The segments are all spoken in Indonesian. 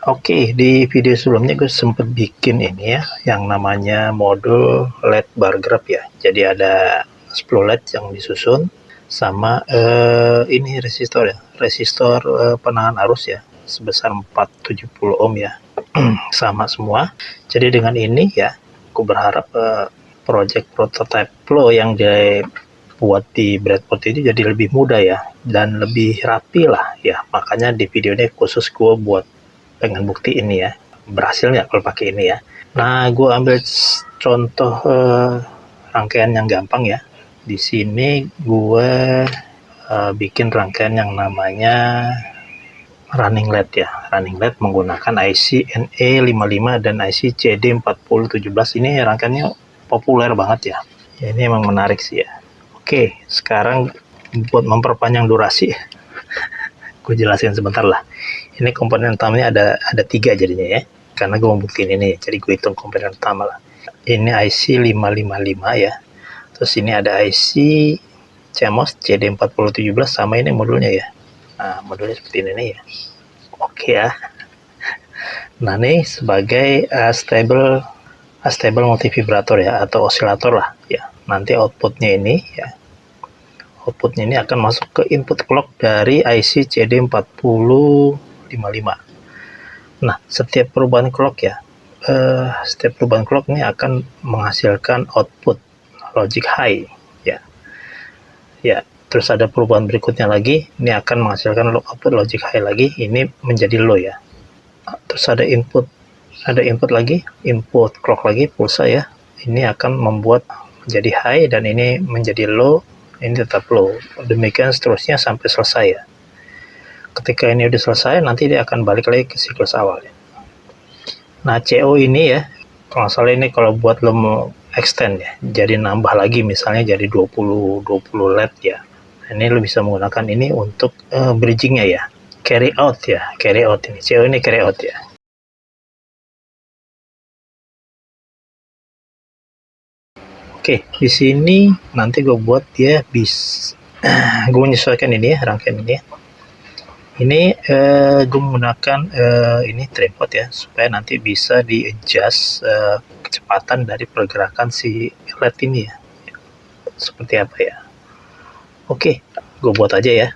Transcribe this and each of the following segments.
Oke, di video sebelumnya gue sempet bikin ini ya, yang namanya modul LED bar graph ya. Jadi ada 10 LED yang disusun sama ini resistor ya, resistor penahan arus ya, sebesar 470 ohm ya, sama semua. Jadi dengan ini ya, aku berharap project prototype flow yang dibuat di breadboard itu jadi lebih mudah ya, dan lebih rapi lah ya. Makanya di video ini khusus gue buat pengen bukti ini ya, berhasil nggak kalau pakai ini ya. Nah, gue ambil contoh rangkaian yang gampang ya. Di sini gue bikin rangkaian yang namanya running LED ya. Running LED menggunakan IC NE55 dan IC CD4017. Ini rangkaiannya populer banget ya. Ya, ini emang menarik sih ya. Oke, sekarang buat memperpanjang durasi, gue jelasin sebentar lah. Ini komponen utamanya ada 3 jadinya ya, karena gue mau buktiin ini, jadi gue hitung komponen utama lah. Ini IC 555 ya, terus ini ada IC CMOS CD4017 sama ini modulnya ya. Nah, modulnya seperti ini ya. Oke ya. Nah, ini sebagai stable multivibrator ya, atau osilator lah ya. Nanti outputnya ini ya, outputnya ini akan masuk ke input clock dari IC CD4055. Nah, setiap perubahan clock ya, setiap perubahan clock ini akan menghasilkan output logic high ya. Ya, terus ada perubahan berikutnya lagi, ini akan menghasilkan output logic high lagi, ini menjadi low ya. Terus ada input lagi, input clock lagi, pulsa ya. Ini akan membuat menjadi high dan ini menjadi low, ini tetap low. Demikian seterusnya sampai selesai ya. Ketika ini udah selesai, nanti dia akan balik lagi ke siklus awal ya. Nah, CO ini ya, kalau salah ini kalau buat lo mau extend ya, jadi nambah lagi misalnya jadi 20 LED ya. Ini lo bisa menggunakan ini untuk bridgingnya ya, carry out ini, CO ini carry out ya. Oke, di sini nanti gue buat dia bisa, gue menyesuaikan ini ya, rangkaian ini ya. Ini gue menggunakan ini tripod ya, supaya nanti bisa di-adjust kecepatan dari pergerakan si LED ini ya, seperti apa ya. Oke, gue buat aja ya.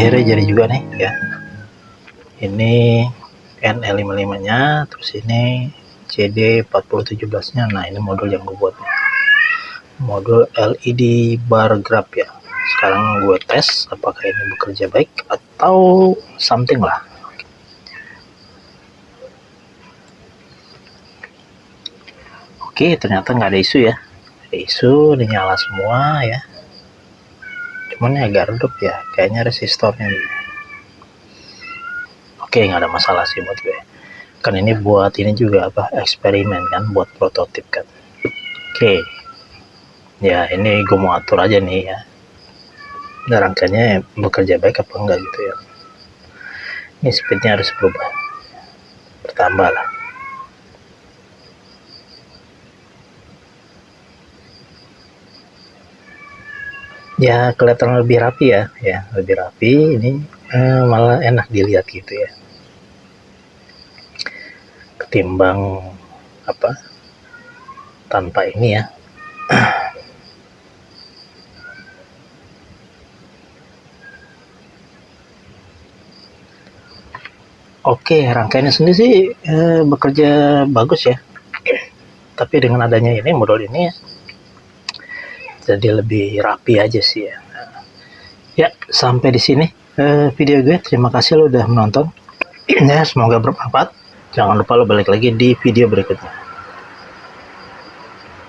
akhirnya jadi juga nih ya. Ini NE55 nya, terus ini CD4017 nya. Nah ini modul yang gue buat nih, modul LED bar grab ya. Sekarang gue tes apakah ini bekerja baik atau something lah. Oke, ternyata nggak ada isu ya. Ada isu, ini nyala semua ya. Cuman ya agak redup ya, kayaknya resistornya nih. Oke, nggak ada masalah sih buat gue. Kan ini buat ini juga apa, eksperimen kan, buat prototip kan. Oke, ya ini gue mau atur aja nih ya. Nah, rangkanya bekerja baik apa enggak gitu ya. Ini speednya harus berubah, bertambah lah. Ya kelihatan lebih rapi ya lebih rapi. Ini malah enak dilihat gitu ya, ketimbang apa tanpa ini ya. Oke, rangkaiannya sendiri sih bekerja bagus ya. Tapi dengan adanya ini modul ini ya, jadi lebih rapi aja sih ya. Ya, sampai di sini video gue. Terima kasih lo udah menonton. Ya, semoga bermanfaat. Jangan lupa lo balik lagi di video berikutnya.